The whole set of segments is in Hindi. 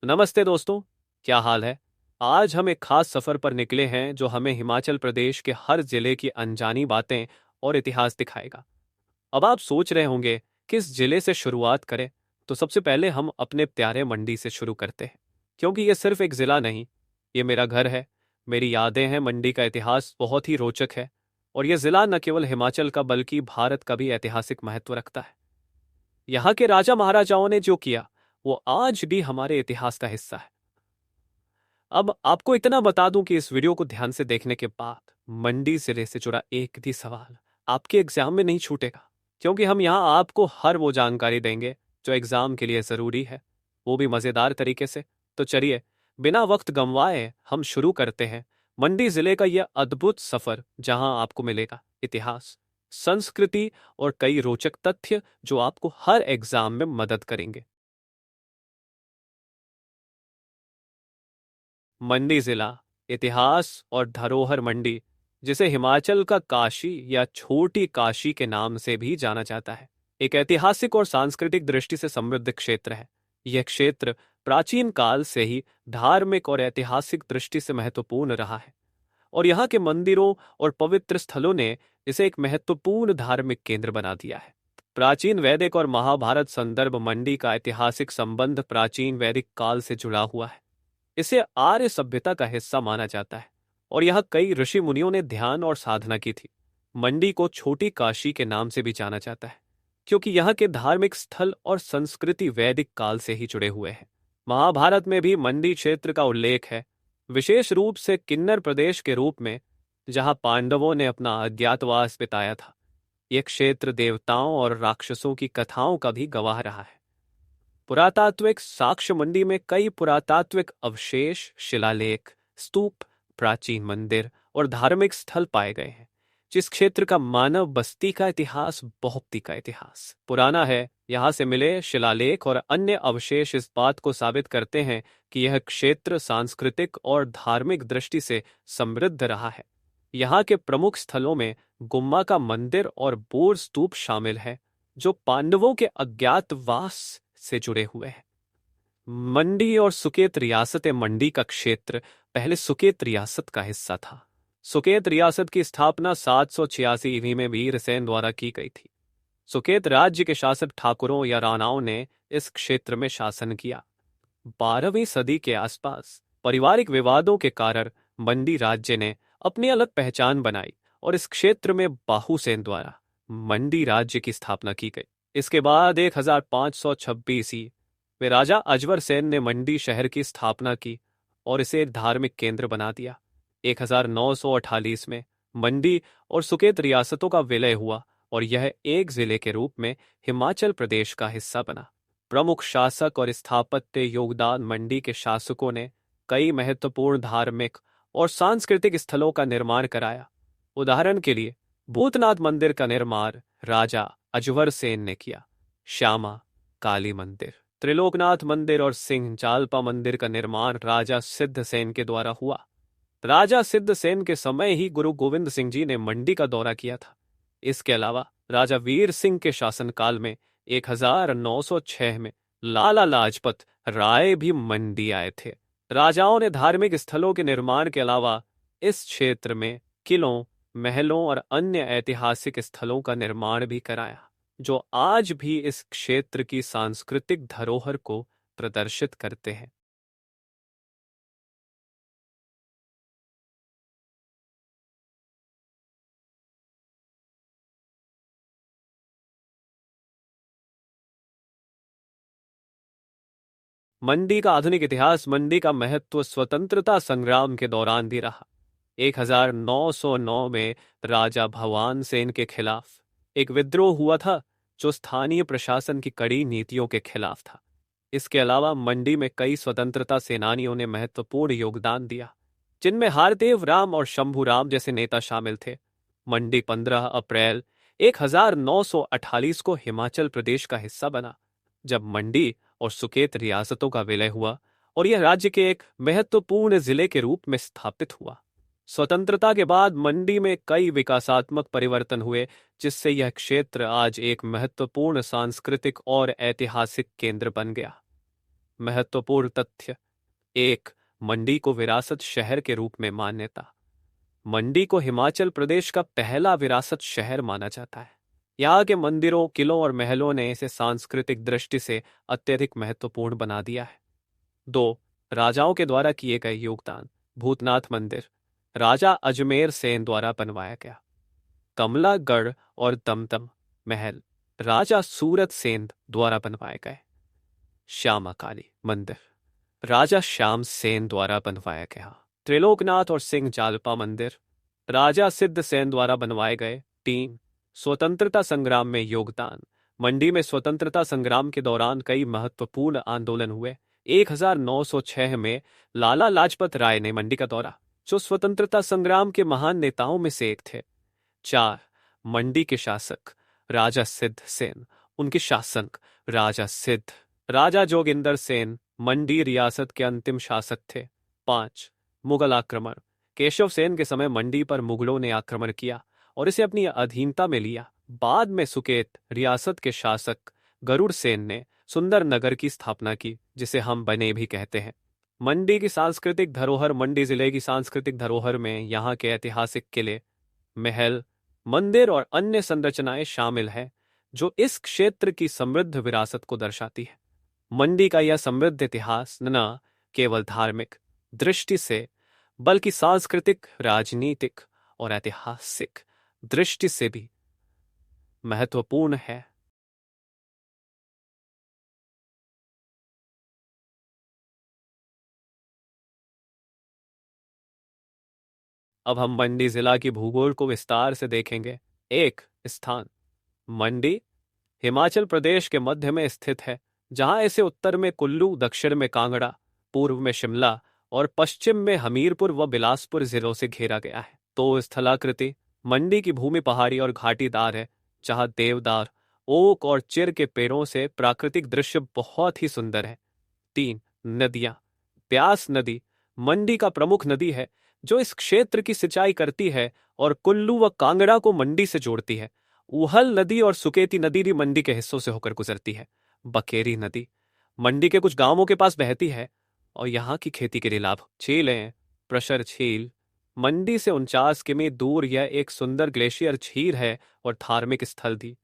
नमस्ते दोस्तों, क्या हाल है? आज हम एक खास सफर पर निकले हैं जो हमें हिमाचल प्रदेश के हर जिले की अनजानी बातें और इतिहास दिखाएगा। अब आप सोच रहे होंगे किस जिले से शुरुआत करें? तो सबसे पहले हम अपने प्यारे मंडी से शुरू करते हैं, क्योंकि ये सिर्फ एक जिला नहीं, ये मेरा घर है, मेरी यादें हैं। मंडी का इतिहास बहुत ही रोचक है और यह जिला न केवल हिमाचल का बल्कि भारत का भी ऐतिहासिक महत्व रखता है। यहाँ के राजा महाराजाओं ने जो किया वो आज भी हमारे इतिहास का हिस्सा है। अब आपको इतना बता दूं कि इस वीडियो को ध्यान से देखने के बाद मंडी जिले से जुड़ा एक भी सवाल आपके एग्जाम में नहीं छूटेगा, क्योंकि हम यहाँ आपको हर वो जानकारी देंगे जो एग्जाम के लिए जरूरी है, वो भी मजेदार तरीके से। तो चलिए, बिना वक्त गंवाए हम शुरू करते हैं मंडी जिले का यह अद्भुत सफर, जहां आपको मिलेगा इतिहास, संस्कृति और कई रोचक तथ्य जो आपको हर एग्जाम में मदद करेंगे। मंडी जिला, इतिहास और धरोहर मंडी, जिसे हिमाचल का काशी या छोटी काशी के नाम से भी जाना जाता है, एक ऐतिहासिक और सांस्कृतिक दृष्टि से समृद्ध क्षेत्र है। यह क्षेत्र प्राचीन काल से ही धार्मिक और ऐतिहासिक दृष्टि से महत्वपूर्ण रहा है, और यहाँ के मंदिरों और पवित्र स्थलों ने इसे एक महत्वपूर्ण धार्मिक केंद्र बना दिया है। प्राचीन वैदिक और महाभारत संदर्भ मंडी का ऐतिहासिक संबंध प्राचीन वैदिक काल से जुड़ा हुआ है। इसे आर्य सभ्यता का हिस्सा माना जाता है और यहाँ कई ऋषि मुनियों ने ध्यान और साधना की थी। मंडी को छोटी काशी के नाम से भी जाना जाता है, क्योंकि यहाँ के धार्मिक स्थल और संस्कृति वैदिक काल से ही जुड़े हुए हैं। महाभारत में भी मंडी क्षेत्र का उल्लेख है, विशेष रूप से किन्नर प्रदेश के रूप में, जहाँ पांडवों ने अपना अज्ञातवास बिताया था। यह क्षेत्र देवताओं और राक्षसों की कथाओं का भी गवाह रहा है। पुरातात्विक साक्ष्य मंडी में कई पुरातात्विक अवशेष, शिलालेख, स्तूप, प्राचीन मंदिर और धार्मिक स्थल पाए गए हैं। जिस क्षेत्र का मानव बस्ती का इतिहास, बहुप्ती का इतिहास पुराना है, यहाँ से मिले शिलालेख और अन्य अवशेष इस बात को साबित करते हैं कि यह क्षेत्र सांस्कृतिक और धार्मिक दृष्टि से समृद्ध रहा है। यहाँ के प्रमुख स्थलों में गुम्मा का मंदिर और बोर स्तूप शामिल है, जो पांडवों के अज्ञातवास से जुड़े हुए हैं। मंडी और सुकेत रियासत मंडी का क्षेत्र पहले सुकेत रियासत का हिस्सा था। सुकेत रियासत की स्थापना 786 ईवी में वीरसेन द्वारा की गई थी। सुकेत राज्य के शासक ठाकुरों या राणाओं ने इस क्षेत्र में शासन किया। 12वीं सदी के आसपास पारिवारिक विवादों के कारण मंडी राज्य ने अपनी अलग पहचान बनाई और इस क्षेत्र में बाहुसेन द्वारा मंडी राज्य की स्थापना की गई। इसके बाद 1526 वे राजा अजवर सेन ने मंडी शहर की स्थापना की और इसे एक धार्मिक केंद्र बना दिया। 1948 में मंडी और सुकेत रियासतों का विलय हुआ और यह एक जिले के रूप में हिमाचल प्रदेश का हिस्सा बना। प्रमुख शासक और स्थापत्य योगदान मंडी के शासकों ने कई महत्वपूर्ण धार्मिक और सांस्कृतिक स्थलों का निर्माण कराया। उदाहरण के लिए भूतनाथ मंदिर का निर्माण राजा अजवर सेन ने किया। श्यामा काली मंदिर, त्रिलोकनाथ मंदिर और सिंह जालपा मंदिर का निर्माण राजा सिद्ध सेन के द्वारा हुआ। राजा सिद्ध सेन के समय ही गुरु गोविंद सिंह जी ने मंडी का दौरा किया था। इसके अलावा राजा वीर सिंह के शासनकाल में 1906 में लाला लाजपत राय भी मंडी आए थे। राजाओं ने धार्मिक स्थलों के निर्माण के अलावा इस क्षेत्र में किलों, महलों और अन्य ऐतिहासिक स्थलों का निर्माण भी कराया, जो आज भी इस क्षेत्र की सांस्कृतिक धरोहर को प्रदर्शित करते हैं। मंडी का आधुनिक इतिहास। मंडी का महत्व स्वतंत्रता संग्राम के दौरान भी रहा। 1909 में राजा भवान सेन के खिलाफ एक विद्रोह हुआ था, जो स्थानीय प्रशासन की कड़ी नीतियों के खिलाफ था। इसके अलावा मंडी में कई स्वतंत्रता सेनानियों ने महत्वपूर्ण योगदान दिया, जिनमें हारदेव राम और शंभू राम जैसे नेता शामिल थे। मंडी 15 अप्रैल 1948 को हिमाचल प्रदेश का हिस्सा बना, जब मंडी और सुकेत रियासतों का विलय हुआ और यह राज्य के एक महत्वपूर्ण जिले के रूप में स्थापित हुआ। स्वतंत्रता के बाद मंडी में कई विकासात्मक परिवर्तन हुए, जिससे यह क्षेत्र आज एक महत्वपूर्ण सांस्कृतिक और ऐतिहासिक केंद्र बन गया। महत्वपूर्ण तथ्य। एक, मंडी को विरासत शहर के रूप में मान्यता। मंडी को हिमाचल प्रदेश का पहला विरासत शहर माना जाता है। यहाँ के मंदिरों, किलों और महलों ने इसे सांस्कृतिक दृष्टि से अत्यधिक महत्वपूर्ण बना दिया है। दो, राजाओं के द्वारा किए गए योगदान। भूतनाथ मंदिर राजा अजमेर सेन द्वारा बनवाया गया। कमलागढ़ और दमदम महल राजा सूरत सेन द्वारा बनवाए गए। श्यामा काली मंदिर राजा श्याम सेन द्वारा बनवाया गया। त्रिलोकनाथ और सिंह जालपा मंदिर राजा सिद्ध सेन द्वारा बनवाए गए। तीन, स्वतंत्रता संग्राम में योगदान। मंडी में स्वतंत्रता संग्राम के दौरान कई महत्वपूर्ण आंदोलन हुए। 1906 में लाला लाजपत राय ने मंडी का दौरा, जो स्वतंत्रता संग्राम के महान नेताओं में से एक थे। चार, मंडी के शासक राजा सिद्ध सेन, उनके शासक राजा सिद्ध राजा जोगिंदर सेन मंडी रियासत के अंतिम शासक थे। पांच, मुगल आक्रमण। केशव सेन के समय मंडी पर मुगलों ने आक्रमण किया और इसे अपनी अधीनता में लिया। बाद में सुकेत रियासत के शासक गरुड़ सेन ने सुंदर नगर की स्थापना की, जिसे हम बने भी कहते हैं। मंडी की सांस्कृतिक धरोहर। मंडी जिले की सांस्कृतिक धरोहर में यहाँ के ऐतिहासिक किले, महल, मंदिर और अन्य संरचनाएं शामिल हैं, जो इस क्षेत्र की समृद्ध विरासत को दर्शाती है। मंडी का यह समृद्ध इतिहास न केवल धार्मिक दृष्टि से, बल्कि सांस्कृतिक, राजनीतिक और ऐतिहासिक दृष्टि से भी महत्वपूर्ण है। अब हम मंडी जिला की भूगोल को विस्तार से देखेंगे। एक, स्थान। मंडी हिमाचल प्रदेश के मध्य में स्थित है, जहां इसे उत्तर में कुल्लू, दक्षिण में कांगड़ा, पूर्व में शिमला और पश्चिम में हमीरपुर व बिलासपुर जिलों से घेरा गया है। तो स्थलाकृति। मंडी की भूमि पहाड़ी और घाटीदार है, जहां देवदार, ओक और चिर के पेड़ों से प्राकृतिक दृश्य बहुत ही सुंदर है। तीन, नदियां। ब्यास नदी मंडी का प्रमुख नदी है, जो इस क्षेत्र की सिंचाई करती है और कुल्लू व कांगड़ा को मंडी से जोड़ती है। ऊहल नदी और सुकेती नदी भी मंडी के हिस्सों से होकर गुजरती है। बकेरी नदी मंडी के कुछ गांवों के पास बहती है और यहाँ की खेती के लिए लाभ। झीलें। प्रशर झील मंडी से 49 किमी दूर यह एक सुंदर ग्लेशियर झील है और धार्मिक स्थल भी।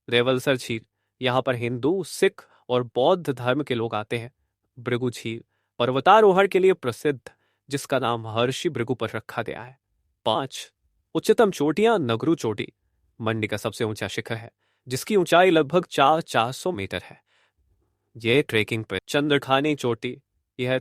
रेवलसर झील यहाँ पर हिंदू, सिख और बौद्ध धर्म के लोग आते हैं। भृगु झील पर्वतारोहण के लिए प्रसिद्ध, जिसका नाम महर्षि भृगु पर रखा गया है। पांच, उच्चतम चोटियां। नगरू चोटी मंडी का सबसे ऊंचा शिखर है, जिसकी ऊंचाई लगभग 400 मीटर है। यह ट्रेकिंग पर। चंद्रखानी चोटी यह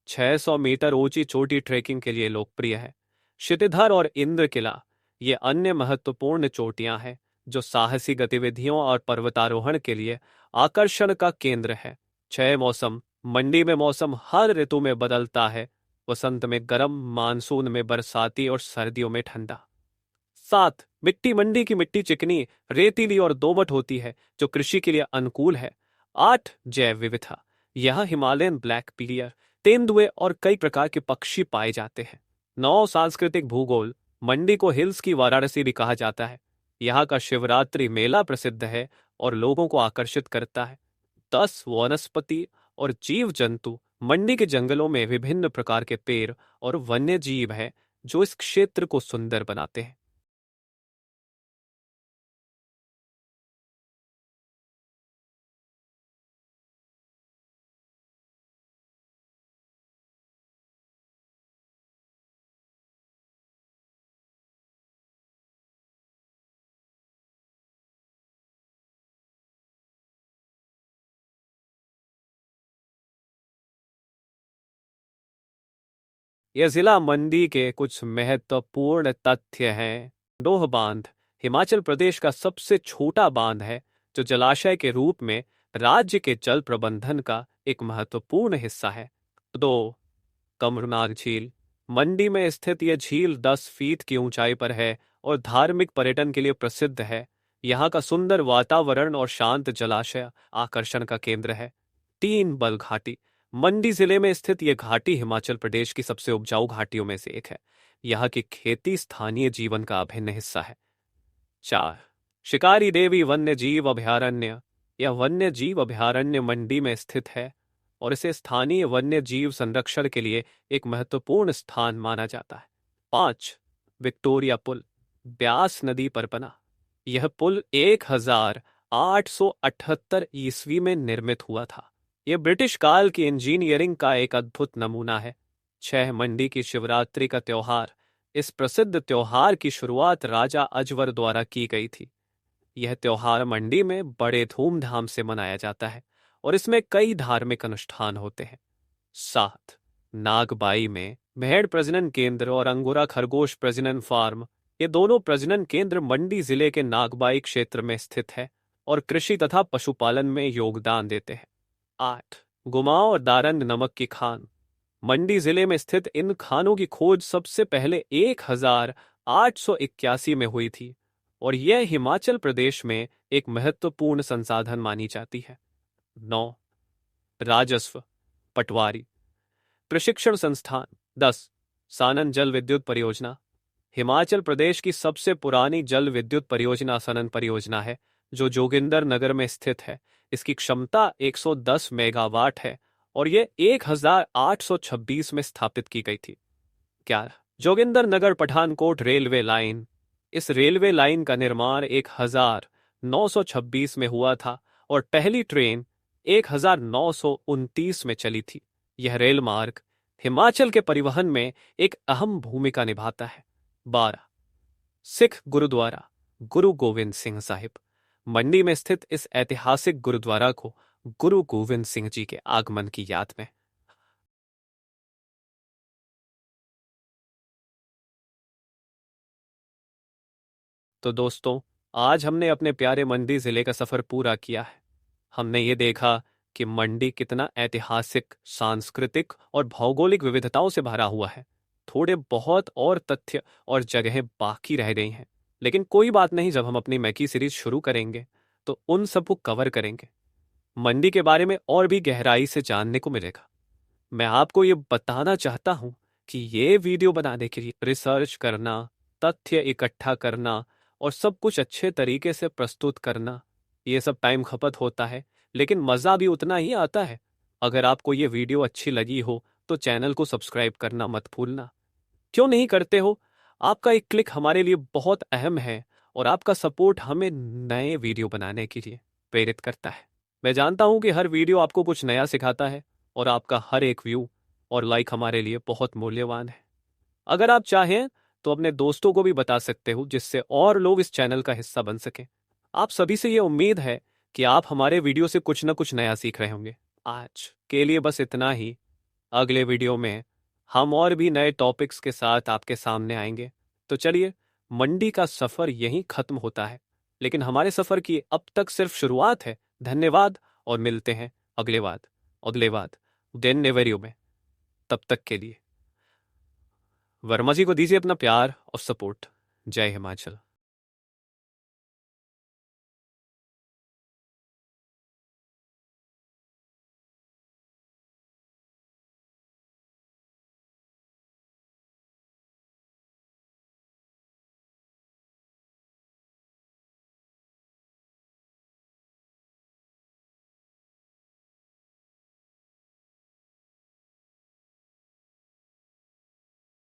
600 मीटर ऊंची चोटी ट्रेकिंग के लिए लोकप्रिय है। क्षितिधर और इंद्र किला ये अन्य महत्वपूर्ण चोटियां हैं, जो साहसी गतिविधियों और पर्वतारोहण के लिए आकर्षण का केंद्र है। 6, मौसम। मंडी में मौसम हर ऋतु में बदलता है। वसंत में गर्म, मानसून में बरसाती और सर्दियों में ठंडा। 7, मिट्टी। मंडी की मिट्टी चिकनी, रेतीली और दोमट होती है, जो कृषि के लिए अनुकूल है। 8, जैव विविधता। यह हिमालयन ब्लैक पीलियर, तेंदुए और कई प्रकार के पक्षी पाए जाते हैं। 9, सांस्कृतिक भूगोल। मंडी को हिल्स की वाराणसी भी कहा जाता है। यहाँ का शिवरात्रि मेला प्रसिद्ध है और लोगों को आकर्षित करता है। 10, वनस्पति और जीव जंतु। मंडी के जंगलों में विभिन्न प्रकार के पेड़ और वन्य जीव हैं, जो इस क्षेत्र को सुंदर बनाते हैं। यह जिला मंडी के कुछ महत्वपूर्ण तथ्य हैं। डोह बांध हिमाचल प्रदेश का सबसे छोटा बांध है, जो जलाशय के रूप में राज्य के जल प्रबंधन का एक महत्वपूर्ण हिस्सा है। 2, कमरनाग झील। मंडी में स्थित यह झील 10 फीट की ऊंचाई पर है और धार्मिक पर्यटन के लिए प्रसिद्ध है। यहाँ का सुंदर वातावरण और शांत जलाशय आकर्षण का केंद्र है। 3, बल घाटी। मंडी जिले में स्थित यह घाटी हिमाचल प्रदेश की सबसे उपजाऊ घाटियों में से एक है। यहाँ की खेती स्थानीय जीवन का अभिन्न हिस्सा है। 4, शिकारी देवी वन्य जीव अभयारण्य। यह वन्य जीव अभयारण्य मंडी में स्थित है और इसे स्थानीय वन्य जीव संरक्षण के लिए एक महत्वपूर्ण स्थान माना जाता है। 5. विक्टोरिया पुल, ब्यास नदी पर बना। यह पुल 1878 ईस्वी में निर्मित हुआ था। यह ब्रिटिश काल की इंजीनियरिंग का एक अद्भुत नमूना है। 6. मंडी की शिवरात्रि का त्योहार, इस प्रसिद्ध त्योहार की शुरुआत राजा अजवर द्वारा की गई थी। यह त्योहार मंडी में बड़े धूमधाम से मनाया जाता है और इसमें कई धार्मिक अनुष्ठान होते हैं। 7. नागबाई में भेड़ प्रजनन केंद्र और अंगोरा खरगोश प्रजनन फार्म, ये दोनों प्रजनन केंद्र मंडी जिले के नागबाई क्षेत्र में स्थित है और कृषि तथा पशुपालन में योगदान देते हैं। 8. गुमाओं और दारंग नमक की खान, मंडी जिले में स्थित इन खानों की खोज सबसे पहले 1881 में हुई थी और यह हिमाचल प्रदेश में एक महत्वपूर्ण संसाधन मानी जाती है। 9. राजस्व, पटवारी, प्रशिक्षण संस्थान। 10. सानन जल विद्युत परियोजना, हिमाचल प्रदेश की सबसे पुरानी जल विद्युत परियोजना सानन परियोजना है जो जोगिंदर नगर में स्थित है। इसकी क्षमता 110 मेगावाट है और यह 1826 में स्थापित की गई थी। 11. जोगिंदर नगर पठानकोट रेलवे लाइन, इस रेलवे लाइन का निर्माण 1926 में हुआ था और पहली ट्रेन 1929 में चली थी। यह रेल मार्ग हिमाचल के परिवहन में एक अहम भूमिका निभाता है। 12. सिख गुरुद्वारा गुरु गोविंद सिंह साहिब, मंडी में स्थित इस ऐतिहासिक गुरुद्वारा को गुरु गोविंद सिंह जी के आगमन की याद में तो दोस्तों, आज हमने अपने प्यारे मंडी जिले का सफर पूरा किया है। हमने ये देखा कि मंडी कितना ऐतिहासिक, सांस्कृतिक और भौगोलिक विविधताओं से भरा हुआ है। थोड़े बहुत और तथ्य और जगहें बाकी रह गई हैं, लेकिन कोई बात नहीं, जब हम अपनी मैकी सीरीज शुरू करेंगे तो उन सबको कवर करेंगे। मंडी के बारे में और भी गहराई से जानने को मिलेगा। मैं आपको ये बताना चाहता हूँ कि ये वीडियो बनाने के लिए रिसर्च करना, तथ्य इकट्ठा करना और सब कुछ अच्छे तरीके से प्रस्तुत करना, ये सब टाइम खपत होता है, लेकिन मज़ा भी उतना ही आता है। अगर आपको ये वीडियो अच्छी लगी हो तो चैनल को सब्सक्राइब करना मत भूलना। क्यों नहीं करते हो? आपका एक क्लिक हमारे लिए बहुत अहम है और आपका सपोर्ट हमें नए वीडियो बनाने के लिए प्रेरित करता है। मैं जानता हूं कि हर वीडियो आपको कुछ नया सिखाता है और आपका हर एक व्यू और लाइक हमारे लिए बहुत मूल्यवान है। अगर आप चाहें तो अपने दोस्तों को भी बता सकते हो, जिससे और लोग इस चैनल का हिस्सा बन सकें। आप सभी से ये उम्मीद है कि आप हमारे वीडियो से कुछ ना कुछ नया सीख रहे होंगे। आज के लिए बस इतना ही। अगले वीडियो में हम और भी नए टॉपिक्स के साथ आपके सामने आएंगे। तो चलिए, मंडी का सफर यहीं खत्म होता है, लेकिन हमारे सफर की अब तक सिर्फ शुरुआत है। धन्यवाद और मिलते हैं अगले बाद दिन नेवेरियो में। तब तक के लिए वर्मा जी को दीजिए अपना प्यार और सपोर्ट। जय हिमाचल।